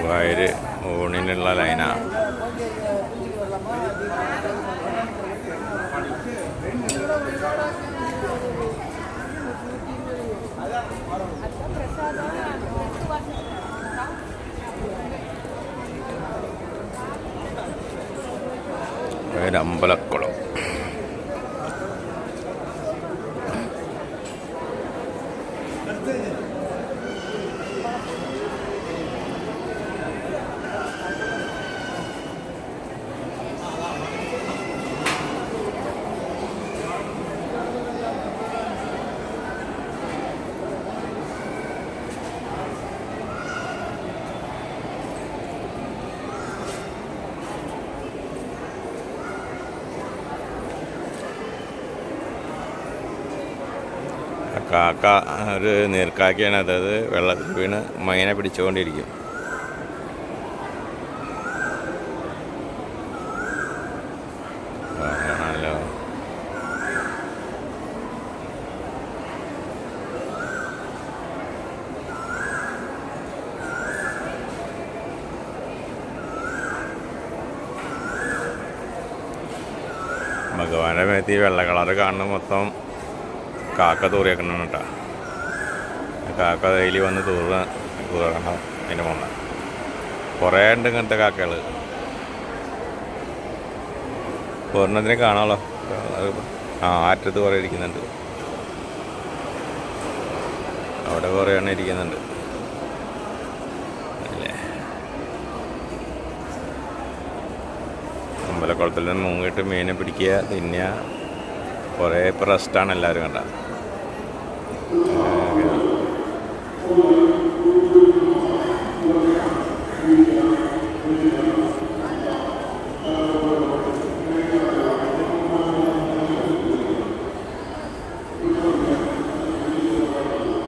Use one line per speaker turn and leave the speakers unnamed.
ഗുരുവായൂർ ഊണിനുള്ള ലൈനാണ്. അമ്പലക്കുളം. കാക്ക ഒരു നീർക്കാക്കയാണ്. അതായത് വെള്ളത്തിൽ വീണ് മൈനെ പിടിച്ചുകൊണ്ടിരിക്കും. ആണല്ലോ. ഭഗവാന്റെ മേത്തി വെള്ള കളറ് കാണുന്ന മൊത്തം കാക്ക തൂറിയേക്കണം കേട്ടോ. കാക്ക ഡെയിലി വന്ന് തൂറണം. അതിൻ്റെ മുന്നേ കുറേ ഉണ്ട് ഇങ്ങനത്തെ കാക്കകൾ. ഒരെണ്ണത്തിനെ കാണാമല്ലോ. ആറ്റത്ത് കുറേ ഇരിക്കുന്നുണ്ട്. അവിടെ കുറേ എണ്ണം ഇരിക്കുന്നുണ്ട് അല്ലേ. അമ്പലക്കുളത്തിൽ നിന്ന് മുങ്ങിയിട്ട് മീനെ പിടിക്കുക, തിന്നുക. കുറേ ഇപ്പോൾ റെസ്റ്റാണ് എല്ലാവരും കണ്ട.